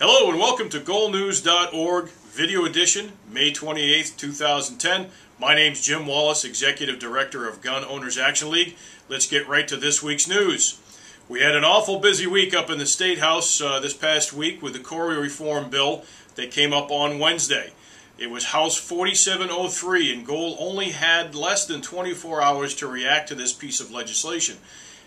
Hello and welcome to goalnews.org Video Edition, May 28th, 2010. My name's Jim Wallace, Executive Director of Gun Owners Action League. Let's get right to this week's news. We had an awful busy week up in the State House this past week with the Corey Reform Bill that came up on Wednesday. It was House 4703, and Goal only had less than 24 hours to react to this piece of legislation.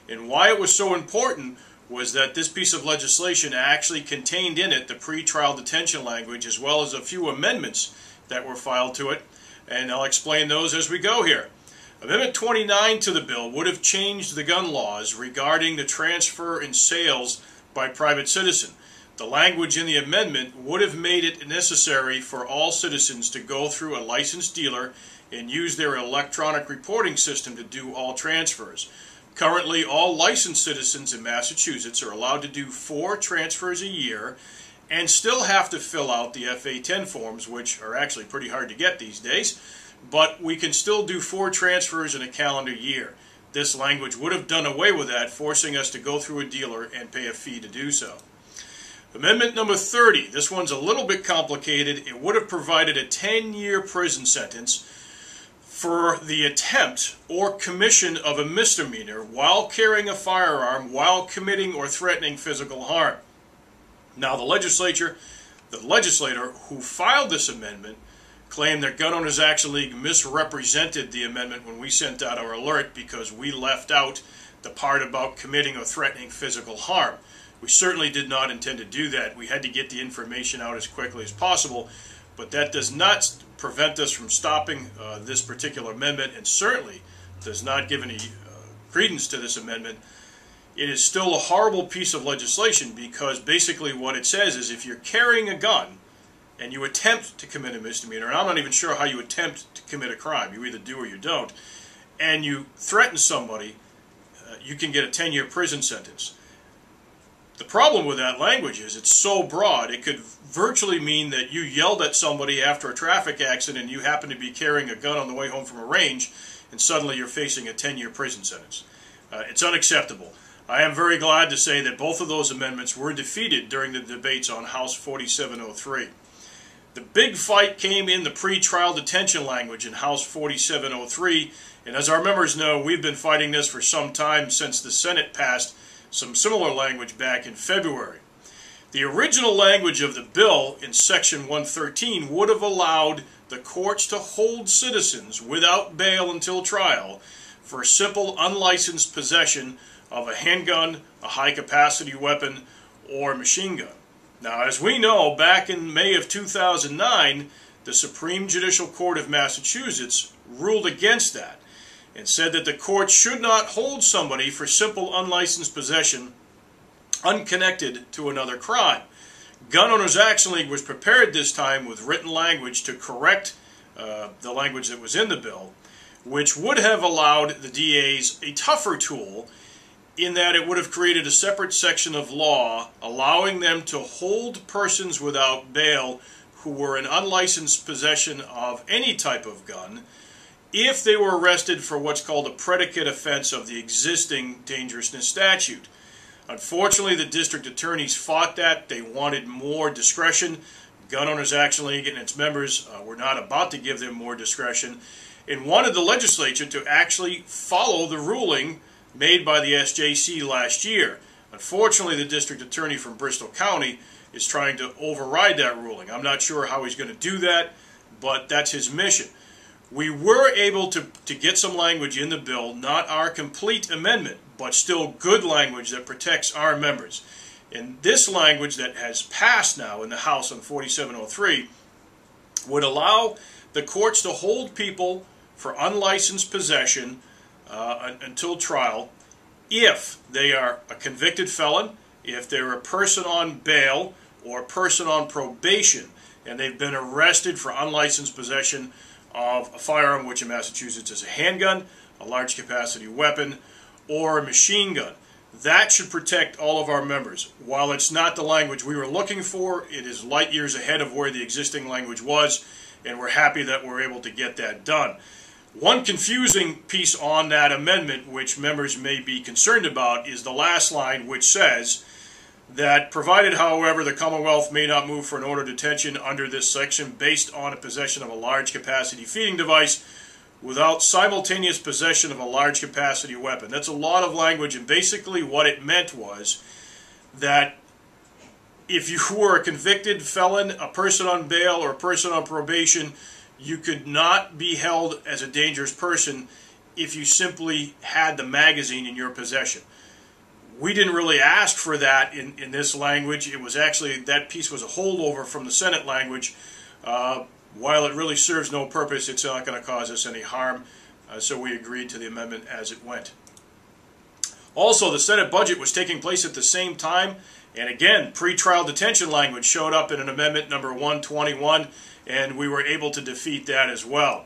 And why it was so important was that this piece of legislation actually contained in it the pretrial detention language as well as a few amendments that were filed to it, and I'll explain those as we go here. Amendment 29 to the bill would have changed the gun laws regarding the transfer and sales by private citizen. The language in the amendment would have made it necessary for all citizens to go through a licensed dealer and use their electronic reporting system to do all transfers. Currently, all licensed citizens in Massachusetts are allowed to do 4 transfers a year and still have to fill out the FA-10 forms, which are actually pretty hard to get these days, but we can still do 4 transfers in a calendar year. This language would have done away with that, forcing us to go through a dealer and pay a fee to do so. Amendment number 30, this one's a little bit complicated. It would have provided a 10-year prison sentence for the attempt or commission of a misdemeanor while carrying a firearm while committing or threatening physical harm. Now the legislator who filed this amendment claimed that Gun Owners Action League misrepresented the amendment when we sent out our alert because we left out the part about committing or threatening physical harm. We certainly did not intend to do that. We had to get the information out as quickly as possible, but that does not prevent us from stopping this particular amendment, and certainly does not give any credence to this amendment. It is still a horrible piece of legislation because basically what it says is if you're carrying a gun and you attempt to commit a misdemeanor, and I'm not even sure how you attempt to commit a crime, you either do or you don't, and you threaten somebody, you can get a 10-year prison sentence. The problem with that language is it's so broad, it could virtually mean that you yelled at somebody after a traffic accident and you happen to be carrying a gun on the way home from a range, and suddenly you're facing a 10-year prison sentence. It's unacceptable. I am very glad to say that both of those amendments were defeated during the debates on House 4703. The big fight came in the pretrial detention language in House 4703, and as our members know, we've been fighting this for some time since the Senate passed some similar language back in February. The original language of the bill in Section 113 would have allowed the courts to hold citizens without bail until trial for simple unlicensed possession of a handgun, a high-capacity weapon, or machine gun. Now, as we know, back in May of 2009, the Supreme Judicial Court of Massachusetts ruled against that and said that the court should not hold somebody for simple unlicensed possession unconnected to another crime. Gun Owners Action League was prepared this time with written language to correct the language that was in the bill, which would have allowed the DAs a tougher tool in that it would have created a separate section of law allowing them to hold persons without bail who were in unlicensed possession of any type of gun if they were arrested for what's called a predicate offense of the existing dangerousness statute. Unfortunately, the district attorneys fought that. They wanted more discretion. Gun Owners Action League and its members were not about to give them more discretion and wanted the legislature to actually follow the ruling made by the SJC last year. Unfortunately, the district attorney from Bristol County is trying to override that ruling. I'm not sure how he's going to do that, but that's his mission. We were able to get some language in the bill, not our complete amendment, but still good language that protects our members. And this language that has passed now in the House on 4703 would allow the courts to hold people for unlicensed possession until trial if they are a convicted felon, if they're a person on bail or a person on probation, and they've been arrested for unlicensed possession of a firearm, which in Massachusetts is a handgun, a large capacity weapon, or a machine gun. That should protect all of our members. While it's not the language we were looking for, it is light years ahead of where the existing language was, and we're happy that we're able to get that done. One confusing piece on that amendment, which members may be concerned about, is the last line, which says that provided, however, the Commonwealth may not move for an order of detention under this section based on a possession of a large capacity feeding device without simultaneous possession of a large capacity weapon. That's a lot of language, and basically what it meant was that if you were a convicted felon, a person on bail, or a person on probation, you could not be held as a dangerous person if you simply had the magazine in your possession. We didn't really ask for that in this language. It was actually, that piece was a holdover from the Senate language. While it really serves no purpose, it's not going to cause us any harm, so we agreed to the amendment as it went. Also, the Senate budget was taking place at the same time, and again, pretrial detention language showed up in an amendment number 121, and we were able to defeat that as well.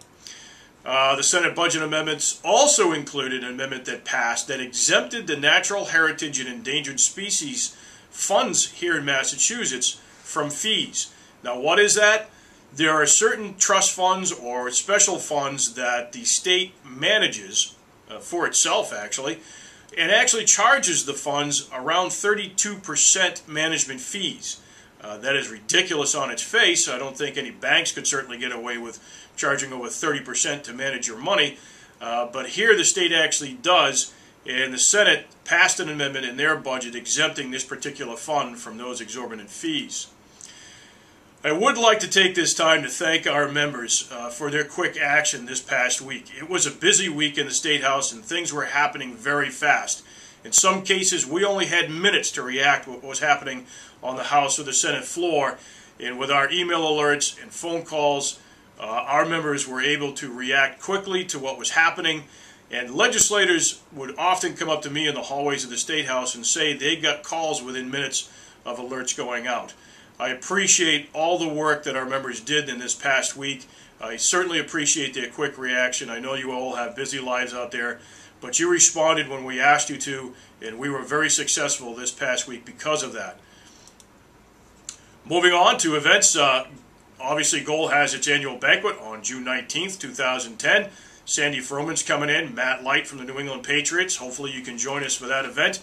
The Senate budget amendments also included an amendment that passed that exempted the Natural Heritage and Endangered Species funds here in Massachusetts from fees. Now, what is that? There are certain trust funds or special funds that the state manages for itself, actually, and actually charges the funds around 32% management fees. That is ridiculous on its face. I don't think any banks could certainly get away with charging over 30% to manage your money, but here the state actually does, and the Senate passed an amendment in their budget exempting this particular fund from those exorbitant fees. I would like to take this time to thank our members for their quick action this past week. It was a busy week in the State House, and things were happening very fast. In some cases, we only had minutes to react to what was happening on the House or the Senate floor, and with our email alerts and phone calls, our members were able to react quickly to what was happening, and legislators would often come up to me in the hallways of the State House and say they got calls within minutes of alerts going out. I appreciate all the work that our members did in this past week. I certainly appreciate their quick reaction. I know you all have busy lives out there, but you responded when we asked you to, and we were very successful this past week because of that. Moving on to events, obviously Goal has its annual banquet on June 19th, 2010. Sandy Froman's coming in, Matt Light from the New England Patriots. Hopefully you can join us for that event.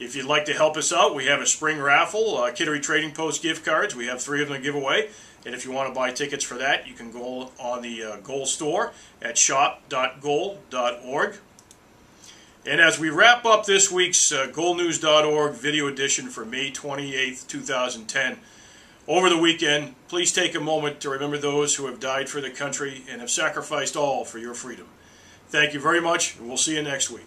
If you'd like to help us out, we have a spring raffle, Kittery Trading Post gift cards. We have 3 of them to give away. And if you want to buy tickets for that, you can go on the Goal store at shop.goal.org. And as we wrap up this week's goalnews.org video edition for May 28th, 2010, over the weekend, please take a moment to remember those who have died for the country and have sacrificed all for your freedom. Thank you very much, and we'll see you next week.